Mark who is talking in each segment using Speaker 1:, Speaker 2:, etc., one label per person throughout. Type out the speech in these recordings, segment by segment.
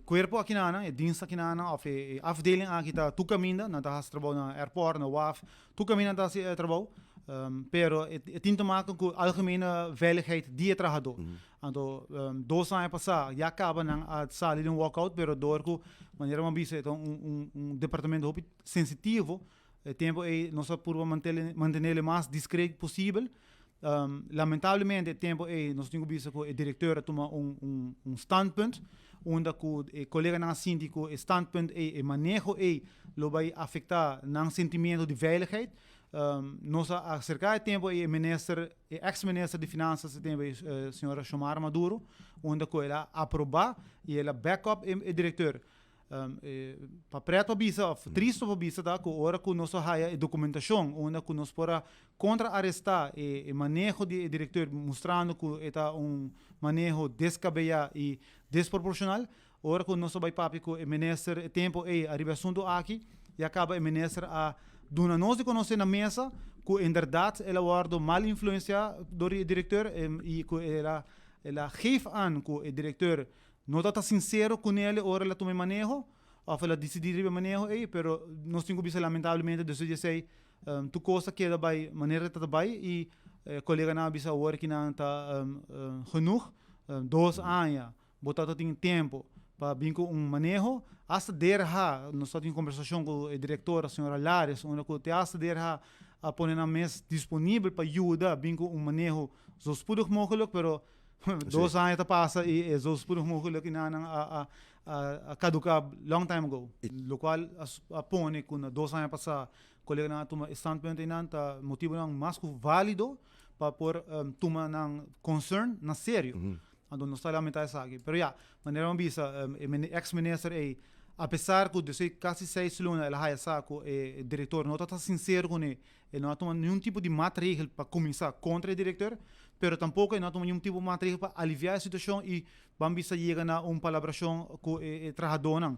Speaker 1: corpo aqui na é dienst aqui na of afdeling aqui tá tu caminha na tá trabalho na airport na WAF tu caminha tá se trabalho pero tem te maken com algemene veiligheid die trajado então 2 anos passar já acaba na sair de walkout pero door com maneira uma bisa então departamento hopi sensitivo tempo é nós por manter ele mais discreto possível lamentavelmente tempo é nós temos visto que o diretor toma standpunt onde o colega na síndico standpunt e manejo lo vai afetar na sentimento de veiligheid nós acerca de tempo ex-minister de finanças tempo senhora Xiomara Maduro onde ela aprovar e ela backup e diretor para preto bisa triste para bisa tá que ora que nós há documentação onde que nós pora contra arrestar e manejo de diretor mostrando que é manejo descabellado e desproporcional ora que nós vai papi que o minister tempo arriba assunto aqui e acaba o minister a dona nós de conhecer na mesa que em verdade ela guarda mal influenciado do diretor e que ela geeft aan que o diretor não está sincero com ele, ora ela toma manejo, ou ela decidir manejo, pero nós temos visto lamentavelmente, decidir tu coisa que é vai maneira que vai e colega na bisa ora que não está genoeg, 2 anos, botar tem tempo para vir com manejo, hasta derha, nós temos conversação com o diretor, a senhora Lares, onde que hasta derha a pôr na mesa disponível para ajudar, vir com manejo, so spoedig mogelijk, pero 2 anos passa e é por mogelijk que a caducar long time ago. Lo qual apone que 2 anos passa colega na toma standpoint tá motivo não mais válido para por toma não concern na sério. Então não está lamentar isso aqui. Pero já, maneira visa ex-minister apesar que de quase 6 lunas ela vai saco o diretor não está sincero com ele não toma nenhum tipo de matriz para começar contra o diretor pero tampouco não toma nenhum tipo de matriz para aliviar a situação e vamos chegar na palabração com o trabalhador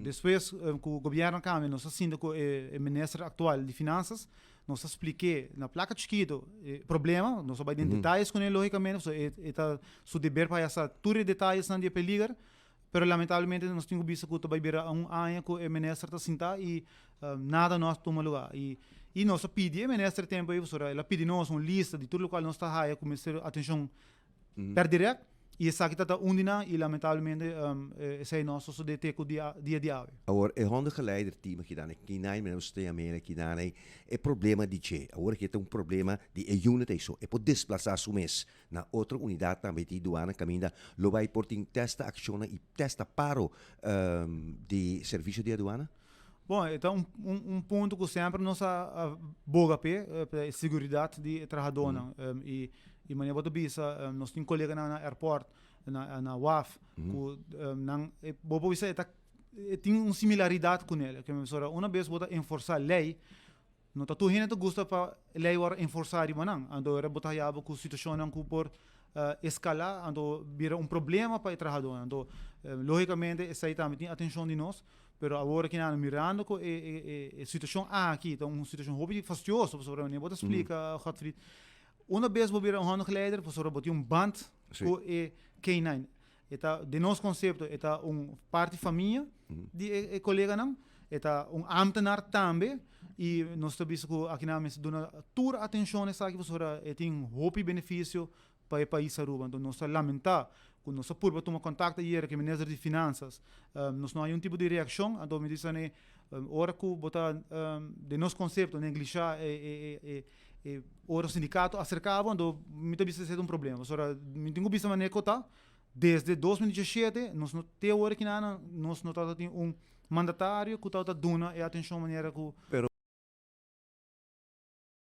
Speaker 1: depois que o governo cambia nós assim com o ministro atual de finanças nós expliquei na placa chiquito problema nós vai detalhes com ele logicamente está seu dever para essa tour de detalhes não de peligar pero lamentavelmente nós temos visto que vai virar ano que o ministro está sentado e nada nós toma lugar e nós pedimos o ministro tempo aí ela pede nós uma lista de tudo o qual nós está aí começar atenção per direct e essa aqui está undina e lamentavelmente esse é nosso so de teco dia a dia
Speaker 2: agora é onde leider team aqui dan aqui na menos tem a mera aqui dan é problema de che agora que tem problema de unit isso é por desplazar su mês na outra unidade também de doana caminha lo vai por testa ação e testa paro de serviço de aduana.
Speaker 1: Bom, então ponto que sempre nós boga para segurança de trabalhador e maneira boa bisa nós temos colega na airport na WAF que não boa bisa tem uma similaridade com ele que uma vez bota enforçar lei não tá tu hina tu gosta para lei war enforçar manang ando era botar yabo com situação não por escalar ando vira problema para o trabalhador ando logicamente essa aí também tem atenção de nós pero agora que nós mirando com a situação aqui então uma situação hobby fastidiosa sobre a bota explica Godfried uma vez vou virar ano geleider sobre botar band com K9 eta de nosso conceito eta parte família de colega não eta ambtenaar também e nós estamos com aqui na mesa dona tour atenção nessa aqui sobre tem hobby benefício para o país Aruba então nós lamentar quando nós por tomar contato hier com o ministro de finanças nós não há um tipo de reação então me dizem ora que botar de nosso conceito negligenciar ora o sindicato acercava então me tem visto ser problema ora me tenho visto maneira que desde 2017 nós não tem hora que nós não tem mandatário que está dando a atenção maneira que